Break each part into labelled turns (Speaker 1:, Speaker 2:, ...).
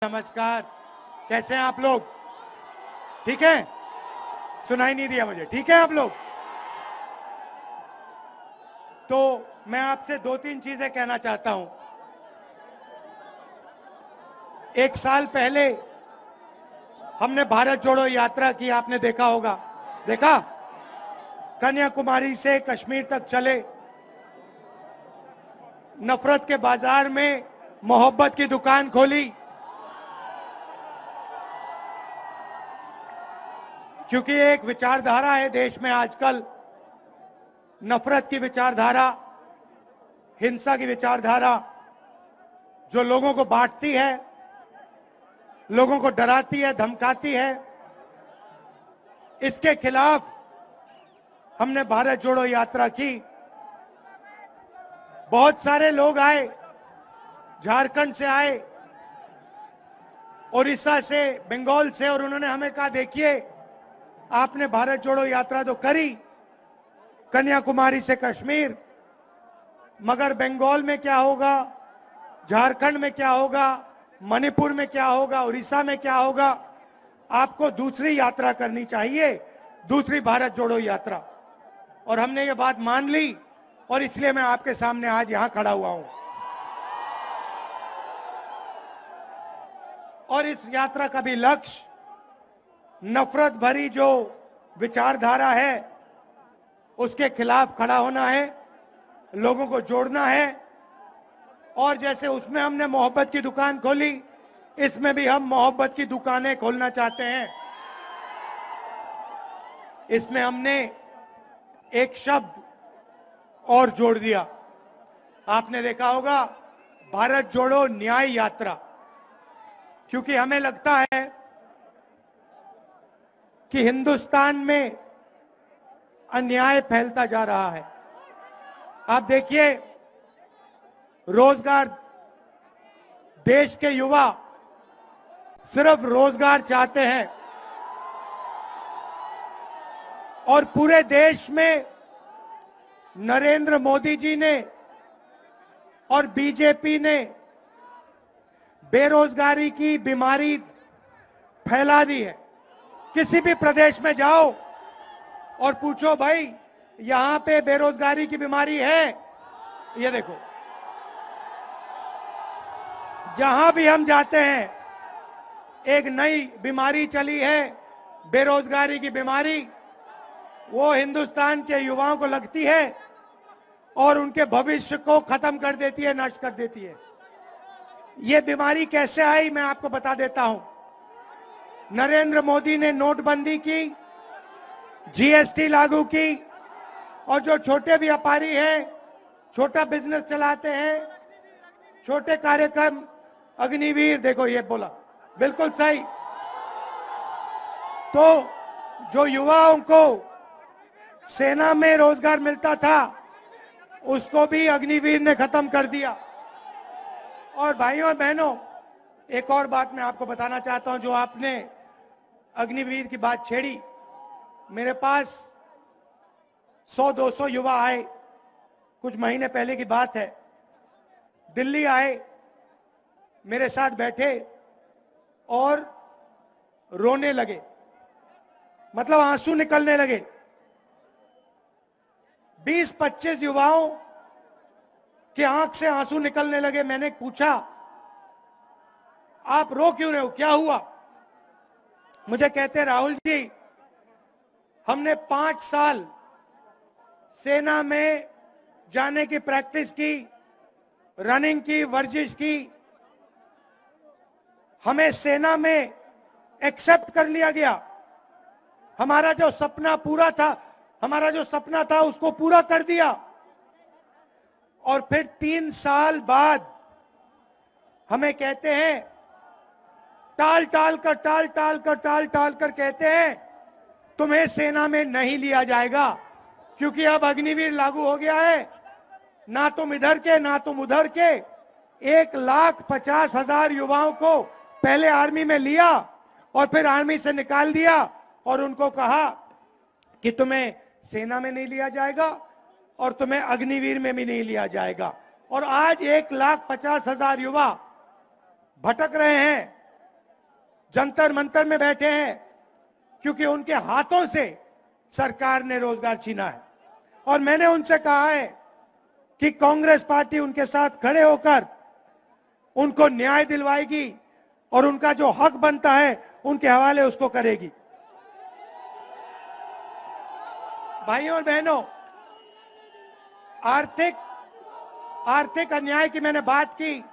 Speaker 1: नमस्कार, कैसे हैं आप लोग? ठीक है, सुनाई नहीं दिया मुझे। ठीक है आप लोग? तो मैं आपसे दो तीन चीजें कहना चाहता हूं। एक साल पहले हमने भारत जोड़ो यात्रा की, आपने देखा होगा। देखा? कन्याकुमारी से कश्मीर तक चले, नफरत के बाजार में मोहब्बत की दुकान खोली, क्योंकि एक विचारधारा है देश में आजकल, नफरत की विचारधारा, हिंसा की विचारधारा, जो लोगों को बांटती है, लोगों को डराती है, धमकाती है। इसके खिलाफ हमने भारत जोड़ो यात्रा की। बहुत सारे लोग आए, झारखंड से आए, उड़ीसा से, बंगाल से, और उन्होंने हमें कहा, देखिए आपने भारत जोड़ो यात्रा तो करी कन्याकुमारी से कश्मीर, मगर बंगाल में क्या होगा, झारखंड में क्या होगा, मणिपुर में क्या होगा, उड़ीसा में क्या होगा? आपको दूसरी यात्रा करनी चाहिए, दूसरी भारत जोड़ो यात्रा। और हमने ये बात मान ली, और इसलिए मैं आपके सामने आज यहां खड़ा हुआ हूं। और इस यात्रा का भी लक्ष्य नफरत भरी जो विचारधारा है उसके खिलाफ खड़ा होना है, लोगों को जोड़ना है। और जैसे उसमें हमने मोहब्बत की दुकान खोली, इसमें भी हम मोहब्बत की दुकानें खोलना चाहते हैं। इसमें हमने एक शब्द और जोड़ दिया, आपने देखा होगा, भारत जोड़ो न्याय यात्रा। क्योंकि हमें लगता है कि हिंदुस्तान में अन्याय फैलता जा रहा है। आप देखिए, रोजगार, देश के युवा सिर्फ रोजगार चाहते हैं, और पूरे देश में नरेंद्र मोदी जी ने और बीजेपी ने बेरोजगारी की बीमारी फैला दी है। किसी भी प्रदेश में जाओ और पूछो, भाई यहां पे बेरोजगारी की बीमारी है? ये देखो, जहां भी हम जाते हैं एक नई बीमारी चली है, बेरोजगारी की बीमारी। वो हिंदुस्तान के युवाओं को लगती है और उनके भविष्य को खत्म कर देती है, नष्ट कर देती है। ये बीमारी कैसे आई, मैं आपको बता देता हूं। नरेंद्र मोदी ने नोटबंदी की, जीएसटी लागू की, और जो छोटे व्यापारी हैं, छोटा बिजनेस चलाते हैं, छोटे कार्यक्रम, अग्निवीर, देखो ये बोला बिल्कुल सही। तो जो युवाओं को सेना में रोजगार मिलता था, उसको भी अग्निवीर ने खत्म कर दिया। और भाइयों और बहनों, एक और बात मैं आपको बताना चाहता हूं। जो आपने अग्निवीर की बात छेड़ी, मेरे पास 100-200 युवा आए, कुछ महीने पहले की बात है। दिल्ली आए, मेरे साथ बैठे और रोने लगे, मतलब आंसू निकलने लगे। 20-25 युवाओं के आंख से आंसू निकलने लगे। मैंने पूछा, आप रो क्यों रहे हो, क्या हुआ? मुझे कहते, राहुल जी, हमने 5 साल सेना में जाने की प्रैक्टिस की, रनिंग की, वर्जिश की, हमें सेना में एक्सेप्ट कर लिया गया। हमारा जो सपना पूरा था, हमारा जो सपना था उसको पूरा कर दिया। और फिर 3 साल बाद हमें कहते हैं, टाल टाल कर कहते हैं, तुम्हें सेना में नहीं लिया जाएगा, क्योंकि अब अग्निवीर लागू हो गया है। ना तुम इधर के, ना तुम उधर के। 1,50,000 युवाओं को पहले आर्मी में लिया और फिर आर्मी से निकाल दिया, और उनको कहा कि तुम्हें सेना में नहीं लिया जाएगा और तुम्हें अग्निवीर में भी नहीं लिया जाएगा। और आज 1,50,000 युवा भटक रहे हैं, जंतर मंतर में बैठे हैं क्योंकि उनके हाथों से सरकार ने रोजगार छीना है। और मैंने उनसे कहा है कि कांग्रेस पार्टी उनके साथ खड़े होकर उनको न्याय दिलवाएगी और उनका जो हक बनता है उनके हवाले उसको करेगी। भाइयों और बहनों, आर्थिक अन्याय की मैंने बात की,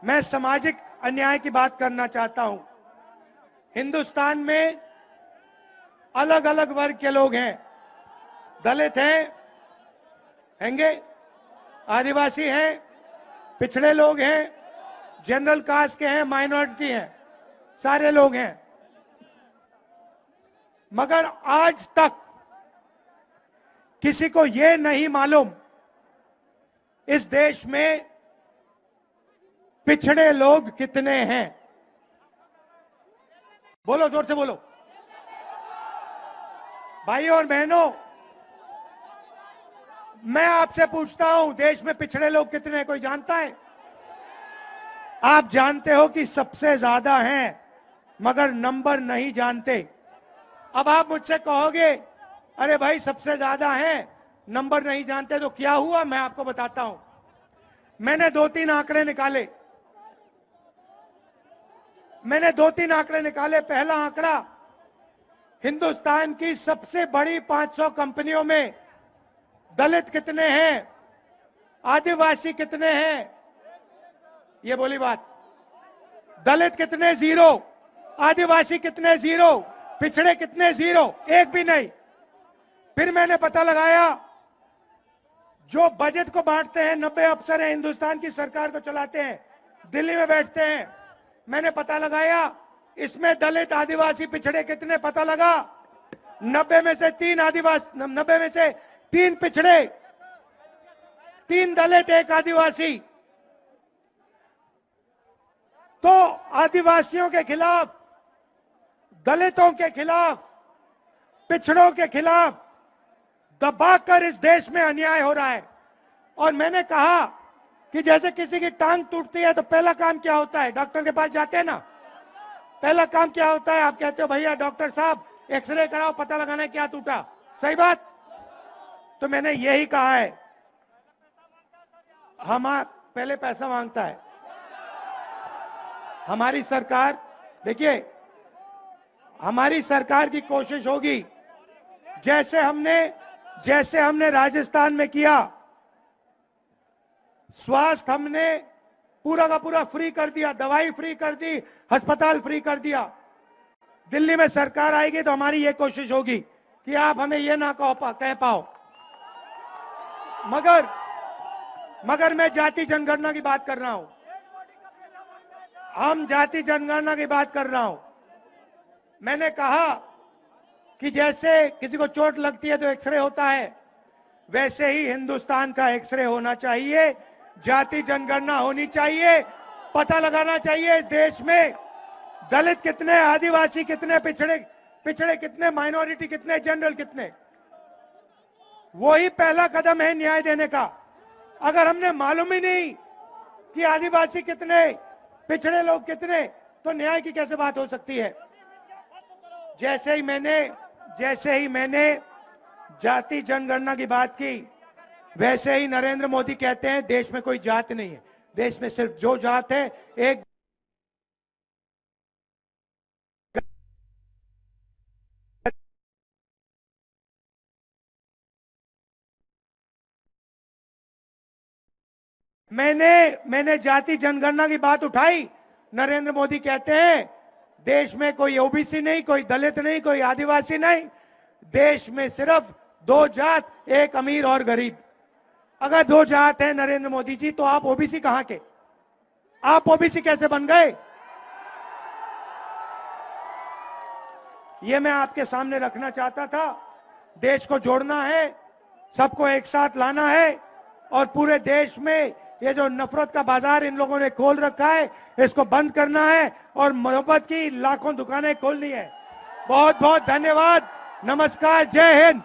Speaker 1: मैं सामाजिक अन्याय की बात करना चाहता हूं। हिंदुस्तान में अलग अलग वर्ग के लोग हैं। दलित हैंगे, आदिवासी हैं, पिछड़े लोग हैं, जनरल कास्ट के हैं, माइनॉरिटी हैं, सारे लोग हैं। मगर आज तक किसी को यह नहीं मालूम इस देश में पिछड़े लोग कितने हैं। बोलो, जोर से बोलो। भाइयों और बहनों, मैं आपसे पूछता हूं, देश में पिछड़े लोग कितने हैं? कोई जानता है? आप जानते हो कि सबसे ज्यादा हैं, मगर नंबर नहीं जानते। अब आप मुझसे कहोगे, अरे भाई साबसे ज्यादा हैं, नंबर नहीं जानते, तो क्या हुआ? मैं आपको बताता हूं। मैंने दो तीन आंकड़े निकाले। पहला आंकड़ा, हिंदुस्तान की सबसे बड़ी 500 कंपनियों में दलित कितने हैं, आदिवासी कितने हैं? ये बोली बात। दलित कितने? 0। आदिवासी कितने? 0। पिछड़े कितने? 0, एक भी नहीं। फिर मैंने पता लगाया, जो बजट को बांटते हैं 90 अफसर हैं, हिंदुस्तान की सरकार को चलाते हैं, दिल्ली में बैठते हैं। मैंने पता लगाया, इसमें दलित, आदिवासी, पिछड़े कितने? पता लगा 90 में से 3 आदिवासी, 90 में से 3 पिछड़े, 3 दलित, 1 आदिवासी। तो आदिवासियों के खिलाफ, दलितों के खिलाफ, पिछड़ों के खिलाफ दबाकर इस देश में अन्याय हो रहा है। और मैंने कहा कि जैसे किसी की टांग टूटती है तो पहला काम क्या होता है? डॉक्टर के पास जाते हैं ना, पहला काम क्या होता है? आप कहते हो, भैया डॉक्टर साहब एक्सरे कराओ, पता लगाना है क्या टूटा। सही बात? तो मैंने यही कहा है, पहले पैसा मांगता है हमारी सरकार। देखिए, हमारी सरकार की कोशिश होगी, जैसे हमने राजस्थान में किया, स्वास्थ्य हमने पूरा का पूरा फ्री कर दिया, दवाई फ्री कर दी, अस्पताल फ्री कर दिया। दिल्ली में सरकार आएगी तो हमारी ये कोशिश होगी कि आप हमें ये ना कह पाओ। मगर मैं जाति जनगणना की बात कर रहा हूं। हम जाति जनगणना की बात कर रहा हूं। मैंने कहा कि जैसे किसी को चोट लगती है तो एक्सरे होता है, वैसे ही हिंदुस्तान का एक्सरे होना चाहिए, जाति जनगणना होनी चाहिए, पता लगाना चाहिए इस देश में दलित कितने, आदिवासी कितने, पिछड़े कितने, माइनॉरिटी कितने, जनरल कितने। वही पहला कदम है न्याय देने का। अगर हमने मालूम ही नहीं कि आदिवासी कितने, पिछड़े लोग कितने, तो न्याय की कैसे बात हो सकती है? जैसे ही मैंने जाति जनगणना की बात की, वैसे ही नरेंद्र मोदी कहते हैं देश में कोई जात नहीं है, देश में सिर्फ जो जात है एक। मैंने जाति जनगणना की बात उठाई, नरेंद्र मोदी कहते हैं देश में कोई ओबीसी नहीं, कोई दलित नहीं, कोई आदिवासी नहीं, देश में सिर्फ 2 जात, एक अमीर और गरीब। अगर 2 जात है नरेंद्र मोदी जी, तो आप ओबीसी कहां के? आप ओबीसी कैसे बन गए? ये मैं आपके सामने रखना चाहता था। देश को जोड़ना है, सबको एक साथ लाना है, और पूरे देश में ये जो नफरत का बाजार इन लोगों ने खोल रखा है, इसको बंद करना है और मोहब्बत की लाखों दुकानें खोलनी है। बहुत बहुत धन्यवाद। नमस्कार, जय हिंद।